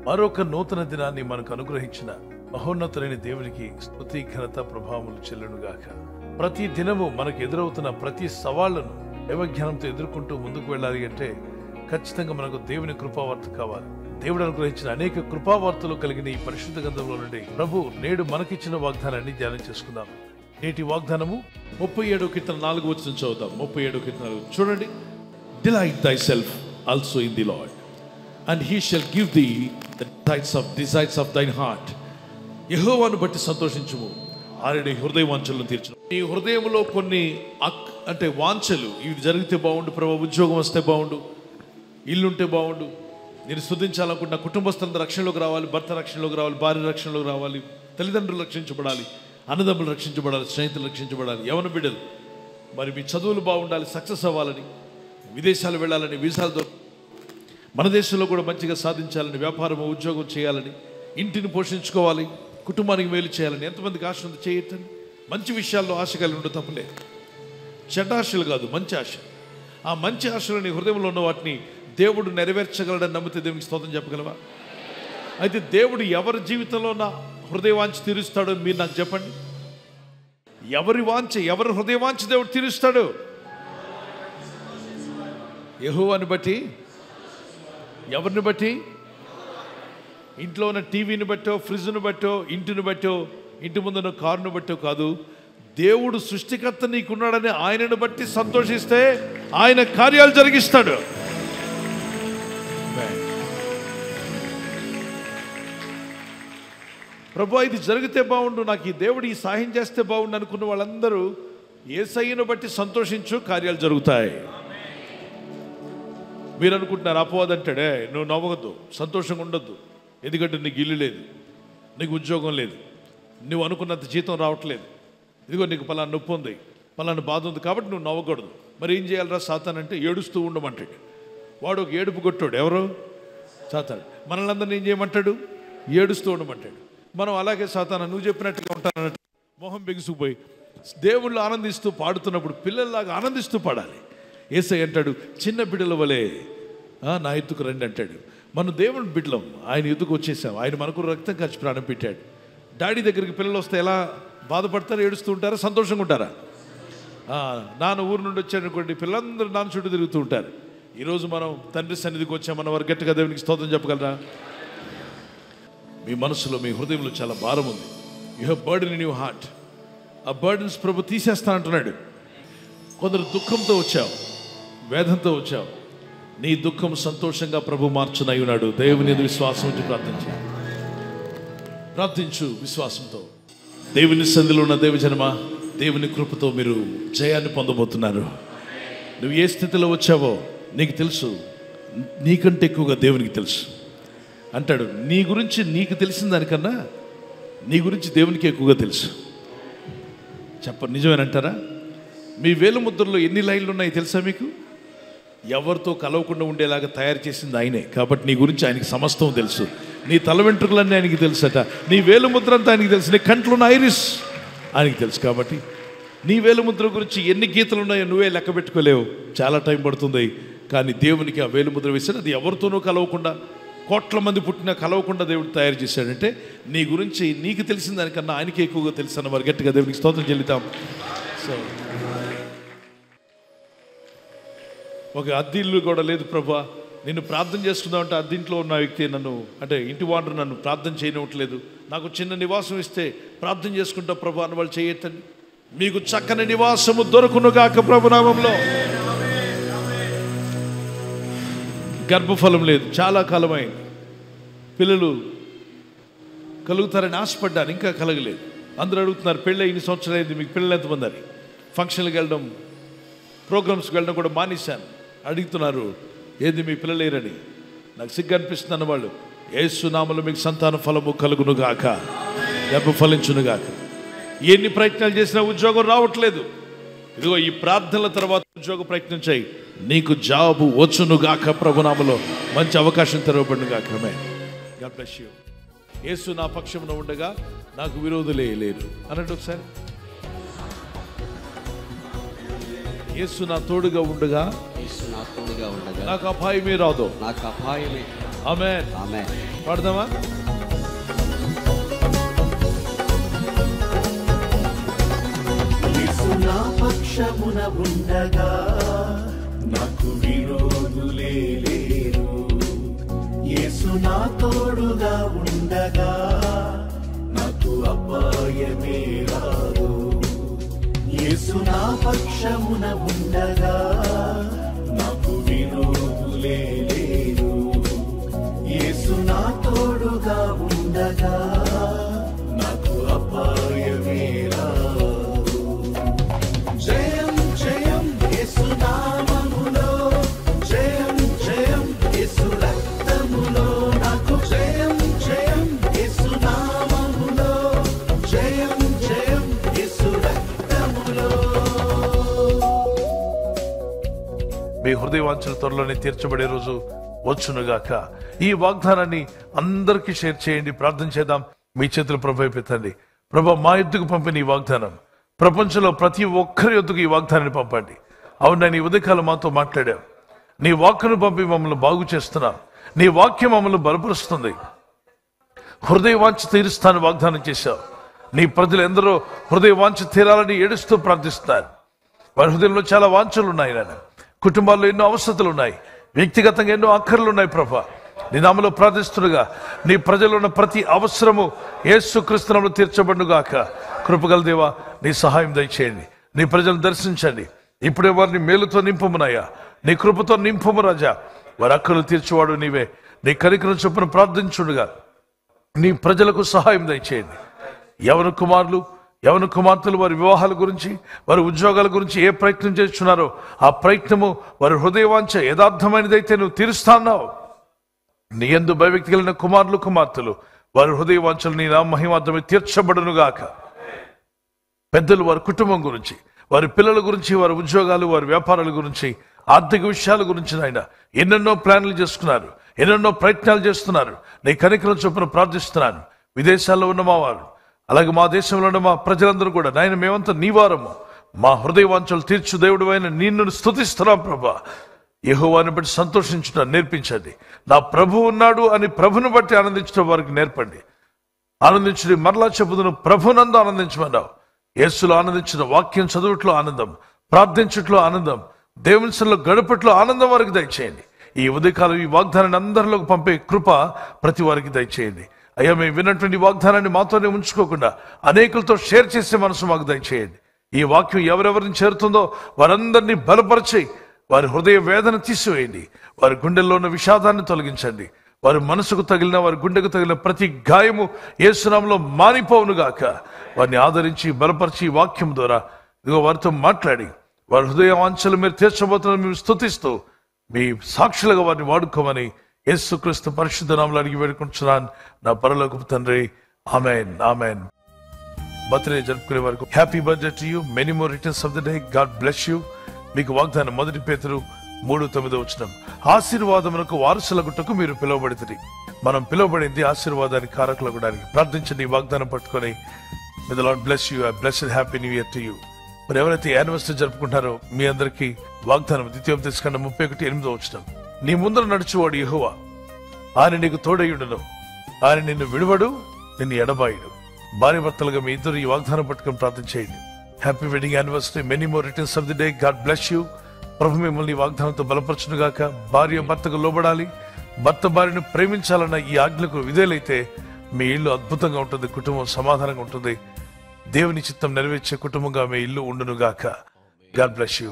మరొక నూతన దినాన్ని మనకు అనుగ్రహించిన మహోన్నతులైన దేవునికి స్తుతి ఘనత ప్రభావములు చెల్లునుగాక. ప్రతి దినము మనకు ఎదురవుతున్న ప్రతి సవాళ్లను దైవజ్ఞానంతో ఎదుర్కొంటూ ముందుకు వెళ్ళాలి అంటే ఖచ్చితంగా మనకు దేవుని కృపావార్త కావాలి. దేవుడు అనుగ్రహించిన అనేక కృపావార్తలు కలిగిన ఈ పరిశుద్ధ గ్రంథంలో నుండి ప్రభు నేడు మనకిచ్చిన వాగ్దానాన్ని ధ్యానం చేసుకుందాం. నేటి వాగ్దానము 37వ కీర్తన 4వ వచనం చదువుతాం. 37వ కీర్తన చూడండి. Delight thyself also in the Lord, and he shall give thee the desires of thine heart. యెహోవాను బట్టి సంతోషించుము, ఆయన నీ హృదయ వాంఛలను తీర్చును. నీ హృదయంలో కొన్ని అంటే వాంఛలు, ఇవి జరిగితే బాగుండు ప్రభు, ఉద్యోగం వస్తే బాగుండు, ఇల్లుంటే బాగుండు, నేను స్తుతించాలనుకుంటున్న కుటుంబస్తులందరూ రక్షణలోకి రావాలి, భర్త రక్షణలోకి రావాలి, భార్య రక్షణలోకి రావాలి, తల్లిదండ్రులు రక్షించబడాలి, అన్నదమ్ములు రక్షించబడాలి, స్నేహితులు రక్షించబడాలి, యవన బిడ్డలు మరి మీ చదువులు బాగుండాలి, సక్సెస్ అవ్వాలని, విదేశాలు వెళ్ళాలని, వీసాలతో మన దేశంలో కూడా మంచిగా సాధించాలని, వ్యాపారం ఉద్యోగం చేయాలని, ఇంటిని పోషించుకోవాలి, కుటుంబానికి మేలు చేయాలని ఎంతమందికి ఆశ ఉంది? చేయటండి. మంచి విషయాల్లో ఆశ కలిగి ఉండదు, తప్పలేదు. చెడ్డ ఆశలు కాదు, మంచి ఆశ. ఆ మంచి ఆశలు నీ హృదయంలో ఉన్న వాటిని దేవుడు నెరవేర్చగలడని నమ్మితే దేవునికి స్తోత్రం చెప్పగలవా? అయితే దేవుడు ఎవరి జీవితంలో నా హృదయ వాంఛ తీరుస్తాడో మీరు నాకు చెప్పండి. ఎవరి హృదయ వాంఛ దేవుడు తీరుస్తాడు? యెహోవాని బట్టి. ఎవరిని బట్టి? ఇంట్లో ఉన్న టీవీని బట్టో, ఫ్రిడ్జ్ను బట్టో, ఇంటిని బట్టో, ఇంటి ముందున్న కారును బట్టో కాదు. దేవుడు సృష్టికర్త నీకున్నాడని ఆయనను బట్టి సంతోషిస్తే ఆయన కార్యాలు జరిగిస్తాడు. ప్రభు ఇది జరిగితే బాగుండు, నాకు ఈ దేవుడు ఈ సహాయం చేస్తే బాగుండు అనుకున్న వాళ్ళందరూ యేసయ్యను బట్టి సంతోషించు, కార్యాలు జరుగుతాయి. మీరు అనుకుంటున్నారు అపవాది అంటాడే నువ్వు నవ్వవద్దు, సంతోషంగా ఉండొద్దు, ఎందుకంటే నీకు ఇల్లు లేదు, నీకు ఉద్యోగం లేదు, నువ్వు అనుకున్నంత జీతం రావట్లేదు, ఇదిగో నీకు పలానా నొప్పి ఉంది, పలానా బాధ ఉంది, కాబట్టి నువ్వు నవ్వకూడదు. మరి ఏం చేయాలరా సాతాన్ అంటే ఏడుస్తూ ఉండమంటాడు. వాడు ఒక ఏడుపు కొట్టాడు. ఎవరు? సాతాను. మనల్ని అందరినీ ఏం చేయమంటాడు? ఏడుస్తూ ఉండమంటాడు. మనం అలాగే సాతాను నువ్వు చెప్పినట్టుగా ఉంటానన్నట్టు మొహం బిగుసుకుపోయి దేవుళ్ళు ఆనందిస్తూ పాడుతున్నప్పుడు పిల్లల్లాగా ఆనందిస్తూ పాడాలి. యేసయ్య అంటాడు చిన్న బిడ్డల వలె నా ఎత్తుకు రండి అంటాడు. మనం దేవుని బిడ్డలం, ఆయన ఎత్తుకు వచ్చేసాం. ఆయన మనకు రక్తం ఖర్చు ప్రాణం పెట్టాడు. డాడీ దగ్గరికి పిల్లలు వస్తే ఎలా బాధపడతారు? ఏడుస్తూ ఉంటారా? సంతోషంగా ఉంటారా? నాన్న ఊరు నుండి వచ్చారనుకోండి, పిల్లలందరూ నాన్న చుట్టూ తిరుగుతూ ఉంటారు. ఈరోజు మనం తండ్రి సన్నిధికి వచ్చామన్న వారు గట్టిగా దేవునికి స్తోత్రం చెప్పగలరా? మీ మనసులో, మీ హృదయంలో చాలా భారం ఉంది. You have burden in your heart. ఆ బర్డెన్స్ ప్రభు తీసేస్తానంటున్నాడు. కొందరు దుఃఖంతో వచ్చావు, వేదంతో వచ్చావు. నీ దుఃఖం సంతోషంగా ప్రభు మార్చునై ఉన్నాడు. దేవుని విశ్వాసం ఉంచి ప్రార్థించు విశ్వాసంతో. దేవుని సంధిలో ఉన్న దేవజనమా, దేవుని కృపతో మీరు జయాన్ని పొందబోతున్నారు. నువ్వు ఏ స్థితిలో వచ్చావో నీకు తెలుసు, నీకంటే ఎక్కువగా దేవునికి తెలుసు. అంటాడు నీ గురించి నీకు తెలిసిన దానికన్నా నీ గురించి దేవునికి ఎక్కువగా తెలుసు. నిజమేనంటారా? మీ వేలు ముద్రలో ఎన్ని లైన్లు ఉన్నాయి తెలుసా మీకు? ఎవరితో కలవకుండా ఉండేలాగా తయారు చేసింది ఆయనే. కాబట్టి నీ గురించి ఆయనకి సమస్తం తెలుసు. నీ తల వెంట్రుకలన్నీ ఆయనకి తెలుసట, నీ వేలు ముద్ర అంతా ఆయనకి తెలుసు, నీ కంట్లో ఉన్న ఐరిస్ ఆయనకి తెలుసు. కాబట్టి నీ వేలు ముద్ర గురించి ఎన్ని గీతలు ఉన్నాయో నువ్వే లెక్క పెట్టుకోలేవు, చాలా టైం పడుతుంది. కానీ దేవునికి ఆ వేలు ముద్ర వేసాడు. అది ఎవరితోనూ కలవకుండా, కోట్ల మంది పుట్టినా కలవకుండా దేవుడు తయారు చేశాడంటే నీ గురించి నీకు తెలిసిన దానికన్నా ఆయనకి ఎక్కువగా తెలుసు అన్న వారు గట్టిగా దేవునికి స్తోత్రం చెల్లిద్దాం. సో ఒక అద్దిల్లు కూడా లేదు ప్రభా, నిన్ను ప్రార్థన చేసుకుందామంటే అద్దింట్లో ఉన్న వ్యక్తి నన్ను, అంటే ఇంటి వాడు నన్ను ప్రార్థన చేయనివ్వట్లేదు, నాకు చిన్న నివాసం ఇస్తే ప్రార్థన చేసుకుంటా ప్రభా అని వాళ్ళు చేయొద్దండి. మీకు చక్కని నివాసము దొరకునుగాక ప్రభు నామంలో. గర్భఫలం లేదు, చాలా కాలమైంది. పిల్లలు కలుగుతారని ఆశపడ్డాను, ఇంకా కలగలేదు. అందరూ అడుగుతున్నారు పెళ్ళి ఇన్ని సంవత్సరాలు అయింది, మీకు పిల్లలు ఎంతమంది? ఫంక్షన్లకు వెళ్ళడం, ప్రోగ్రామ్స్కి వెళ్ళడం కూడా మానేశాను. అడుగుతున్నారు ఏది మీ పిల్లలు లేరని. నాకు సిగ్గు అనిపిస్తుంది అన్నవాళ్ళు. యేసు నామములో మీకు సంతాన ఫలము కలుగునుగాక, గర్భ ఫలించునుగాక. ఎన్ని ప్రయత్నాలు చేసినా ఉద్యోగం రావట్లేదు. ఇదిగో ఈ ప్రార్థనల తర్వాత ఉద్యోగ ప్రయత్నం చేయి, నీకు జాబు వచ్చునుగాక ప్రభునామలో. మంచి అవకాశం తెరవబడునుగాక. God bless you. యేసు నా పక్షమున ఉండగా నాకు విరోధులే లేరు అనండి ఒకసారి. యేసు నా తోడుగా ఉండగా నాకు అపాయమే రాదు. ఆమేన్. ఆమేన్. పాడదామా? యేసు నా పక్షమున ఉండగా నాకు విరోధులే లేరు. యేసు నా తోడుగా ఉండగా నాకు అపాయమే రాదు. యేసు నా పక్షమున ఉండగా నాకు విరోధులే లేరు. యేసు నా తోడుగా ఉండగా నాకు అపాయమే రాదు. జయం జయం యేసు నామములో, జయం జయం యేసు రక్తములో. నాకు జయం జయం యేసు నామములో, జయం జయం యేసు రక్తములో. మీ హృదయ వాంఛలు త్వరలోనే తీర్చబడే రోజు వచ్చునుగాక. ఈ వాగ్దానాన్ని అందరికీ షేర్ చేయండి. ప్రార్థన చేద్దాం. మీ చేతులు ప్రభు పెట్టండి. ప్రభు, మా ఎద్దుకు పంపిన ఈ వాగ్దానం ప్రపంచంలో ప్రతి ఒక్కరి యొద్దకు ఈ వాగ్దానాన్ని పంపండి. అవును, నేను ఈ ఉదయకాలం మాతో మాట్లాడాం. నీ వాక్కును పంపి మమ్మల్ని బాగు చేస్తున్నాం. నీ వాక్యం మమ్మల్ని బలపరుస్తుంది. హృదయ వాంఛ తీరుస్తాను వాగ్దానం చేశావు. నీ ప్రజలు ఎందరో హృదయ వాంఛ తీరాలని ఏడుస్తూ ప్రార్థిస్తున్నారు. వారి హృదయంలో చాలా వాంఛలు ఉన్నాయి నాయన. కుటుంబాల్లో ఎన్నో అవసరతలు ఉన్నాయి. వ్యక్తిగతంగా ఎన్నో అక్కర్లు ఉన్నాయి ప్రభా. నీ నామములో ప్రార్థిస్తుండగా నీ ప్రజల్లో ఉన్న ప్రతి అవసరము యేసుక్రీస్తు నామములో తీర్చబడుగాక. కృపగల దేవా, నీ సహాయం దయచేయండి. నీ ప్రజలను దర్శించండి. ఇప్పుడే వారిని మేలుతో నింపమునయ్యా. నీ కృపతో నింపము రాజా. వారి అక్కలు తీర్చువాడు నీవే. నీ కనికరం చొప్పున ప్రార్థించుండగా నీ ప్రజలకు సహాయం దయచేయండి. యవన కుమారులు, యవన కుమార్తెలు వారి వివాహాల గురించి, వారి ఉద్యోగాల గురించి ఏ ప్రయత్నం చేస్తున్నారో ఆ ప్రయత్నము వారి హృదయవాంఛ యథార్థమైనదైతే నువ్వు తీరుస్తాన్నావు. నీ యందు భయభక్తి కలిగిన కుమారులు, కుమార్తెలు వారి హృదయవాంఛలు నీ నామ మహిమార్థమే తీర్చబడునుగాక. పెద్దలు వారి కుటుంబం గురించి, వారి పిల్లల గురించి, వారి ఉద్యోగాలు, వారి వ్యాపారాల గురించి, ఆర్థిక విషయాల గురించి నాయన ఎన్నెన్నో ప్లాన్లు చేసుకున్నారు, ఎన్నెన్నో ప్రయత్నాలు చేస్తున్నారు. నీ కనికరం చొప్పున ప్రార్థిస్తున్నాను. విదేశాల్లో ఉన్న మా వారు, అలాగే మా దేశంలో ఉన్న మా ప్రజలందరూ కూడా నాయన మేమంతా నీ వారము. మా హృదయ వాంఛలు తీర్చు దేవుడు అయిన నిన్ను స్తుతిస్తున్నాం ప్రభా. యెహోవాను బట్టి సంతోషించడం నేర్పించండి. నా ప్రభు ఉన్నాడు అని ప్రభును బట్టి ఆనందించడం వారికి నేర్పండి. ఆనందించడం మరలా చెప్పుదును, ప్రభునందు ఆనందించమన్నావు. యేసులో ఆనందించిన వాక్యం చదువుట్లో ఆనందం, ప్రార్థించట్లో ఆనందం, దేవునిలో గడపట్లో ఆనందం వారికి దయచేయండి. ఈ ఉదయకాలం ఈ వాగ్దానాన్ని అందరిలోకి పంపే కృప ప్రతి వారికి దయచేయండి. అయ్యా, మేము విన్నటువంటి వాగ్దానాన్ని మాతోనే ఉంచుకోకుండా అనేకులతో షేర్ చేసే మనసు మాకు దయచేయండి. ఈ వాక్యం ఎవరెవరిని చేరుతుందో వారందరినీ బలపరిచి వారి హృదయ వేదన తీసివేయండి. వారి గుండెల్లో ఉన్న విషాదాన్ని తొలగించండి. వారి మనసుకు తగిలిన, వారి గుండెకు తగిలిన ప్రతి గాయము యేసు నామములో మానిపోవునుగాక. వారిని ఆదరించి బలపరిచి వాక్యం ద్వారా ఇదిగో వారితో మాట్లాడి వారి హృదయ వాంఛలు మీరు తీర్చబోతున్న మేము స్తుతిస్తూ మీ సాక్షులుగా వారిని వాడుకోమని యేసుక్రీస్తు పరిశుద్ధ నామములో అడిగి వేడుకుంటున్నాను నా పరలోకపు తండ్రి. ఆమేన్, ఆమేన్. బర్త్డే జరుపుకునే వరకు happy birthday to you. Many more returns of the day. God bless you. మీకు వాగ్దానం 1 పేతురు 3:9 ఆశీర్వాదమునకు వారసులగుటకు మీరు పిలువబడితిరి. మనం పిలువబడింది ఆశీర్వాదానికి కారకులగడానికి. ప్రార్థించండి. ఈ వాగ్దానం పట్టుకొని may the lord bless you. Blessed happy new year to you. మరి ఎవరైతే యానివర్సరీ జరుపుకుంటారో మీ అందరికీ వాగ్దానం ద్వితీయోపదేశకాండం 31:8 నీ ముందర నడుచువాడు యెహోవా, ఆయన నీకు తోడయుడును, ఆయన నిన్ను విడువడు, నిన్ను ఎడబాయుడు. భార్య భర్తలుగా మీ ఇద్దరు ఈ వాగ్దానం పట్టుకొని ప్రార్థన చేయండి. Happy wedding anniversary. Many more returns of the day. God bless you. ప్రభు మిమ్మల్ని ఈ వాగ్దానంతో బలపరచునుగాక. భార్య భర్తకు లోబడాలి, భర్త భార్యను ప్రేమించాలన్న ఈ ఆజ్ఞకు విధేయులైతే మీ ఇల్లు అద్భుతంగా ఉంటుంది, కుటుంబం సమాధానంగా ఉంటుంది. దేవుని చిత్తం నెరవేర్చే కుటుంబంగా మీ ఇల్లు ఉండునుగాక. God bless you.